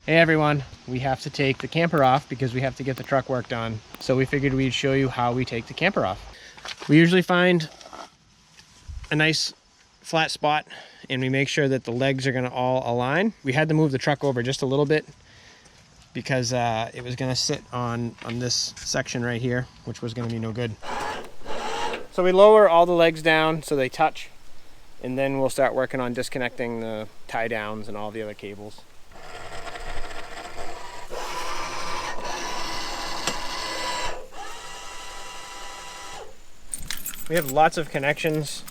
Hey everyone, we have to take the camper off because we have to get the truck work done. So we figured we'd show you how we take the camper off. We usually find a nice flat spot and we make sure that the legs are gonna all align. We had to move the truck over just a little bit because it was gonna sit on this section right here, which was gonna be no good. So we lower all the legs down so they touch, and then we'll start working on disconnecting the tie downs and all the other cables. We have lots of connections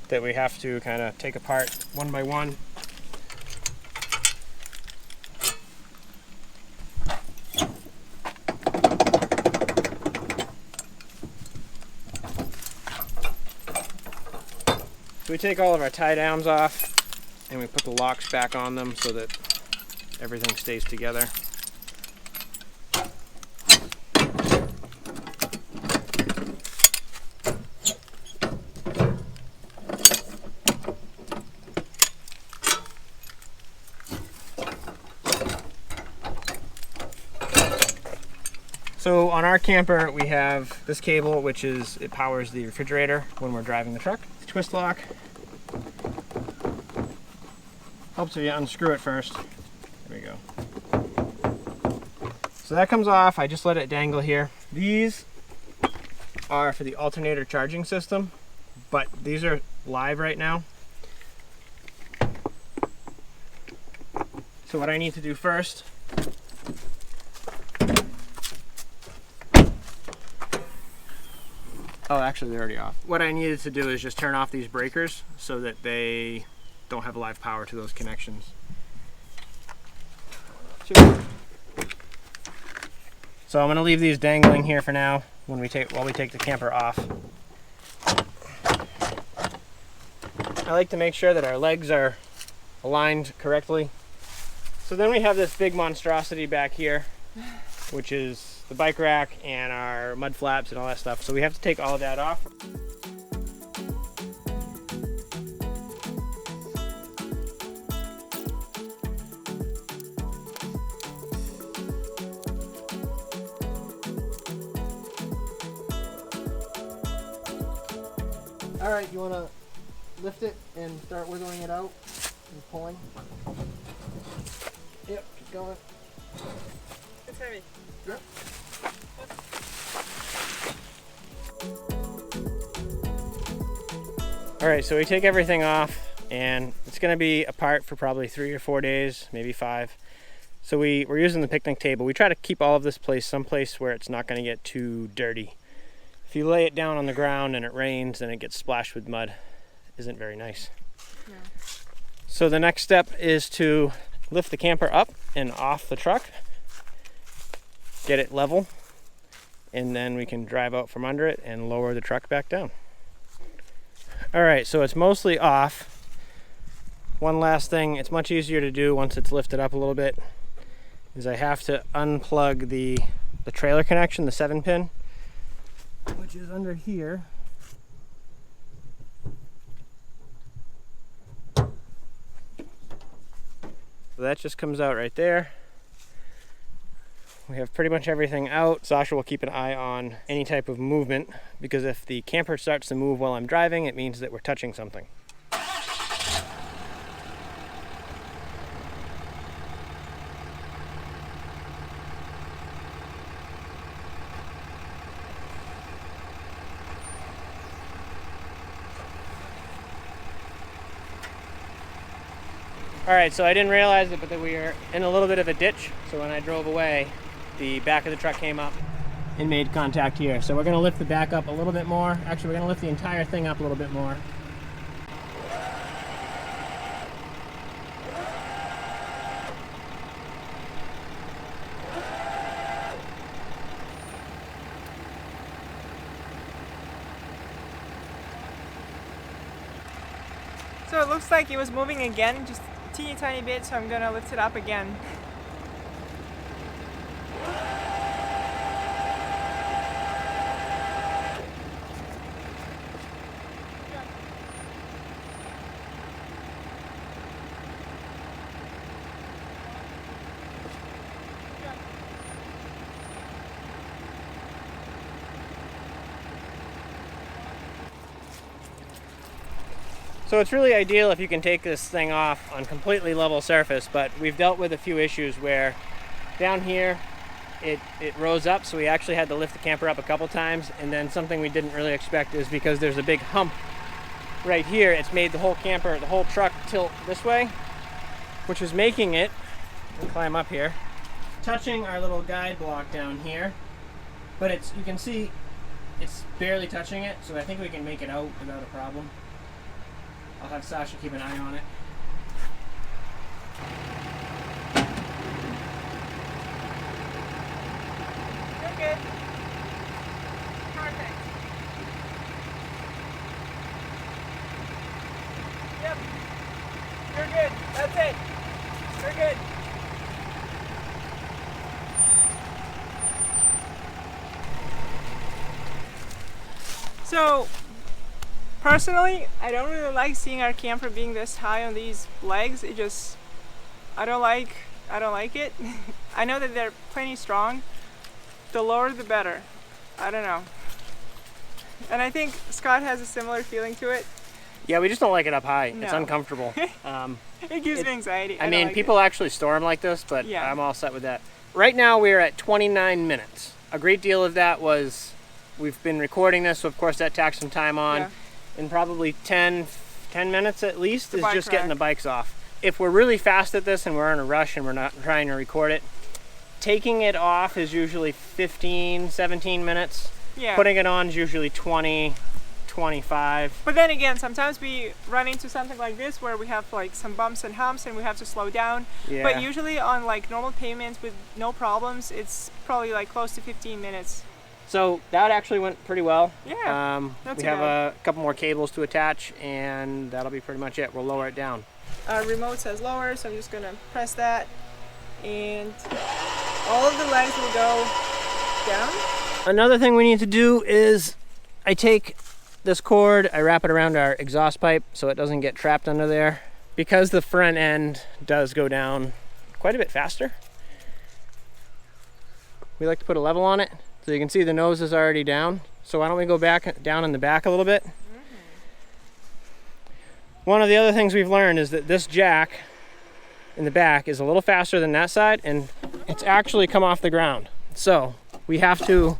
that we have to kind of take apart one by one. So we take all of our tie downs off and we put the locks back on them so that everything stays together. So on our camper we have this cable, which it powers the refrigerator when we're driving the truck. Twist lock. Helps if you unscrew it first. There we go. So that comes off. I just let it dangle here. These are for the alternator charging system, but these are live right now. So what I need to do first, oh, actually they're already off. What I needed to do is just turn off these breakers so that they don't have live power to those connections. So I'm going to leave these dangling here for now while we take the camper off. I like to make sure that our legs are aligned correctly. So then we have this big monstrosity back here, which is the bike rack and our mud flaps and all that stuff. So we have to take all of that off. All right, you want to lift it and start wiggling it out and pulling? Yep, keep going. It's heavy. Yep. All right, so we take everything off and it's gonna be apart for probably 3 or 4 days, maybe 5. So we're using the picnic table. We try to keep all of this place someplace where it's not gonna get too dirty. If you lay it down on the ground and it rains and it gets splashed with mud, isn't very nice. No. So the next step is to lift the camper up and off the truck, get it level, and then we can drive out from under it and lower the truck back down. All right, so it's mostly off. One last thing, it's much easier to do once it's lifted up a little bit, is I have to unplug the trailer connection, the 7-pin, which is under here. So that just comes out right there. We have pretty much everything out. Sasha will keep an eye on any type of movement, because if the camper starts to move while I'm driving, it means that we're touching something. All right, so I didn't realize it, but that we are in a little bit of a ditch. So when I drove away, the back of the truck came up and made contact here. So we're gonna lift the back up a little bit more. Actually, we're gonna lift the entire thing up a little bit more. So it looks like it was moving again, just a teeny tiny bit, so I'm gonna lift it up again. So it's really ideal if you can take this thing off on completely level surface, but we've dealt with a few issues where down here it rose up, so we actually had to lift the camper up a couple times, and then something we didn't really expect is because there's a big hump right here, it's made the whole camper, the whole truck tilt this way, which is making it, we'll climb up here, touching our little guide block down here, but it's, you can see it's barely touching it, so I think we can make it out without a problem. I'll have Sasha keep an eye on it. You're good. Perfect. Yep. You're good. That's it. You're good. So, personally, I don't really like seeing our camper being this high on these legs. It just, I don't like it. I know that they're plenty strong. The lower the better. I don't know. And I think Scott has a similar feeling to it. Yeah, we just don't like it up high. No. It's uncomfortable. It gives me anxiety. I mean, like people actually store them like this, but Yeah. I'm all set with that. Right now we're at 29 minutes. A great deal of that was, we've been recording this, so of course that tacked some time on. Yeah. And probably 10 minutes at least is bike just getting the rack. bikes off. If we're really fast at this and we're in a rush and we're not trying to record it, taking it off is usually 15, 17 minutes. Yeah. Putting it on is usually 20, 25. But then again, sometimes we run into something like this where we have like some bumps and humps and we have to slow down. Yeah. But usually on like normal pavements with no problems, it's probably like close to 15 minutes. So that actually went pretty well. Yeah, We not too have bad. a couple more cables to attach, and that'll be pretty much it. We'll lower it down. Our remote says lower, so I'm just gonna press that, and all of the legs will go down. Another thing we need to do is I take this cord, I wrap it around our exhaust pipe so it doesn't get trapped under there. Because the front end does go down quite a bit faster, we like to put a level on it. So you can see the nose is already down. So why don't we go back down in the back a little bit? One of the other things we've learned is that this jack in the back is a little faster than that side, and it's actually come off the ground. So we have to,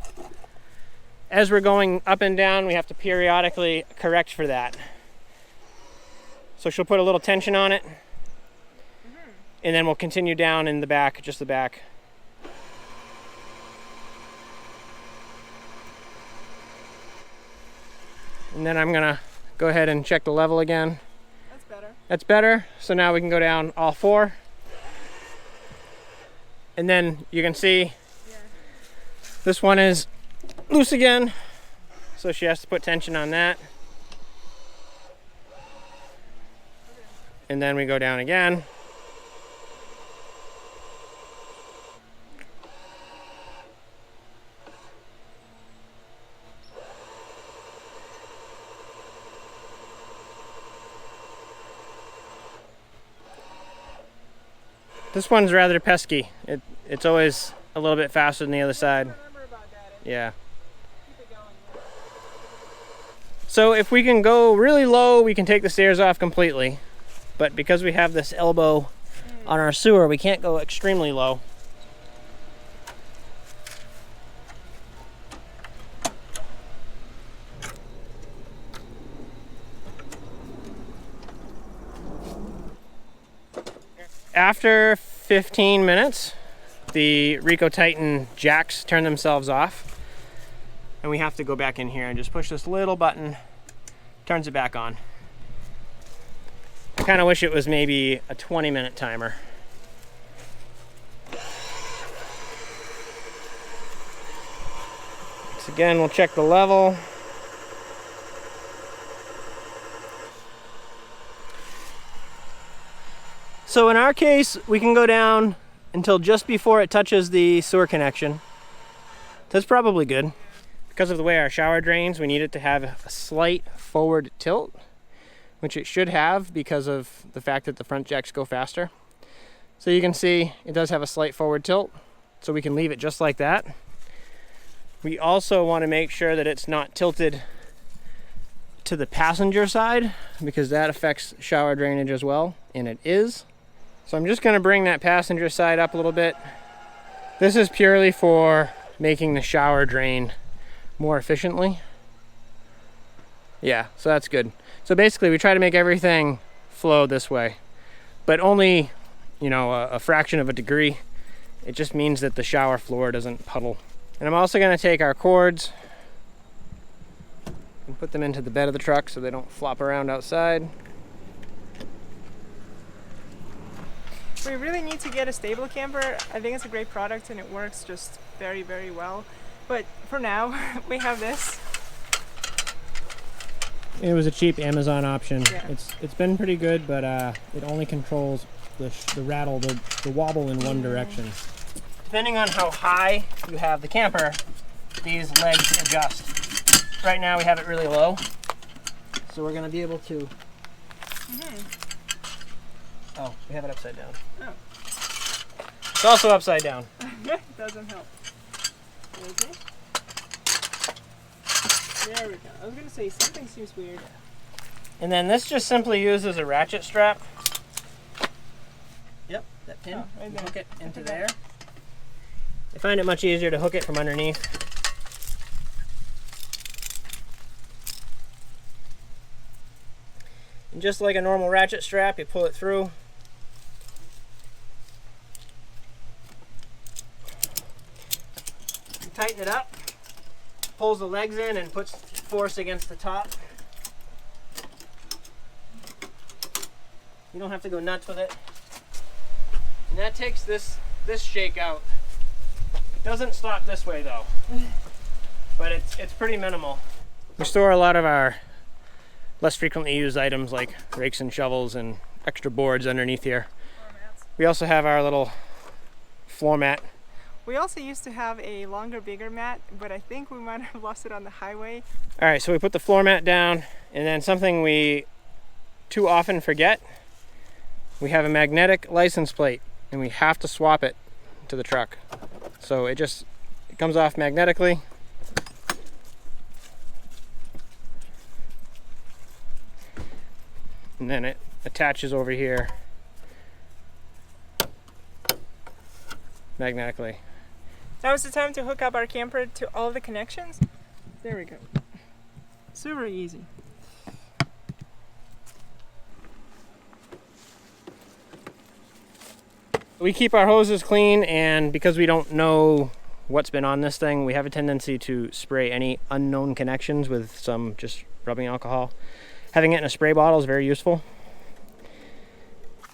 as we're going up and down, we have to periodically correct for that. So she'll put a little tension on it, and then we'll continue down in the back, just the back. And then I'm gonna go ahead and check the level again. That's better. That's better. So now we can go down all four. And then you can see this one is loose again. So she has to put tension on that. And then we go down again. This one's rather pesky. It's always a little bit faster than the other side. Remember about that. Yeah. Keep it going. So if we can go really low, we can take the stairs off completely. But because we have this elbow on our sewer, we can't go extremely low. After 15 minutes, the Rico Titan jacks turn themselves off, and we have to go back in here and just push this little button, turns it back on. I kind of wish it was maybe a 20-minute timer. So again, we'll check the level. So in our case, we can go down until just before it touches the sewer connection. That's probably good. Because of the way our shower drains, we need it to have a slight forward tilt, which it should have because of the fact that the front jacks go faster. So you can see it does have a slight forward tilt, so we can leave it just like that. We also want to make sure that it's not tilted to the passenger side because that affects shower drainage as well, and it is. So I'm just going to bring that passenger side up a little bit. This is purely for making the shower drain more efficiently. Yeah, so that's good. So basically we try to make everything flow this way, but only, you know, a fraction of a degree. It just means that the shower floor doesn't puddle. And I'm also going to take our cords and put them into the bed of the truck so they don't flop around outside. We really need to get a stable camper. I think it's a great product and it works just very, very well. But for now, we have this. It was a cheap Amazon option. Yeah. It's been pretty good, but it only controls the rattle, the wobble in one direction. Depending on how high you have the camper, these legs adjust. Right now we have it really low, so we're going to be able to... Oh, we have it upside down. Oh. It's also upside down. Doesn't help. Okay. There we go. I was going to say, something seems weird. And then this just simply uses a ratchet strap. Yep, that pin. Oh, right there. Hook it into there. I find it much easier to hook it from underneath. And just like a normal ratchet strap, you pull it through. You tighten it up, pulls the legs in and puts force against the top. You don't have to go nuts with it. And that takes this shake out. It doesn't stop this way though, but it's pretty minimal. We store a lot of our less frequently used items like rakes and shovels and extra boards underneath here. We also have our little floor mat. We also used to have a longer, bigger mat, but I think we might have lost it on the highway. All right, so we put the floor mat down, and then something we too often forget, we have a magnetic license plate, and we have to swap it to the truck. So it comes off magnetically. And then it attaches over here magnetically. Now is the time to hook up our camper to all the connections. There we go. Super easy. We keep our hoses clean, and because we don't know what's been on this thing, we have a tendency to spray any unknown connections with some just rubbing alcohol. Having it in a spray bottle is very useful.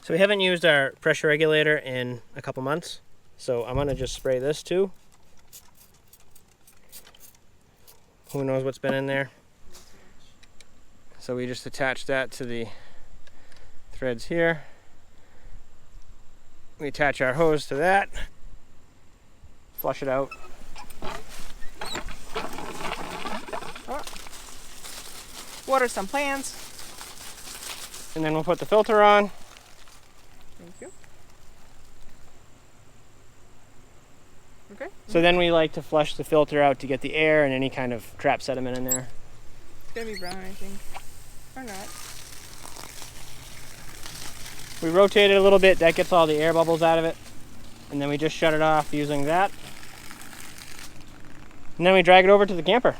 So we haven't used our pressure regulator in a couple months, so I'm gonna just spray this too. Who knows what's been in there? So we just attach that to the threads here. We attach our hose to that, flush it out. Water some plants. And then we'll put the filter on. Thank you. Okay. So then we like to flush the filter out to get the air and any kind of trapped sediment in there. It's gonna be brown, I think. Or not. We rotate it a little bit, that gets all the air bubbles out of it. And then we just shut it off using that. And then we drag it over to the camper.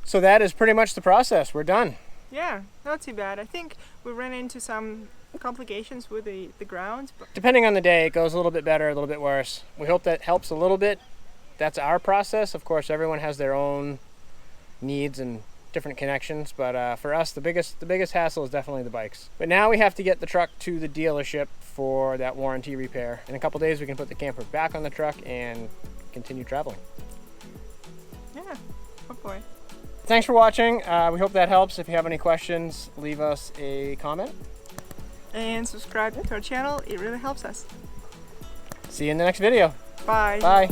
So that is pretty much the process. We're done. Yeah, not too bad. I think we ran into some complications with the ground. But Depending on the day, it goes a little bit better, a little bit worse. We hope that helps a little bit. That's our process. Of course, everyone has their own needs and different connections, but for us, the biggest hassle is definitely the bikes. But now we have to get the truck to the dealership for that warranty repair. In a couple days, we can put the camper back on the truck and continue traveling. yeah, hopefully. Thanks for watching. We hope that helps. If you have any questions, leave us a comment. And subscribe to our channel. It really helps us. See you in the next video. Bye. Bye.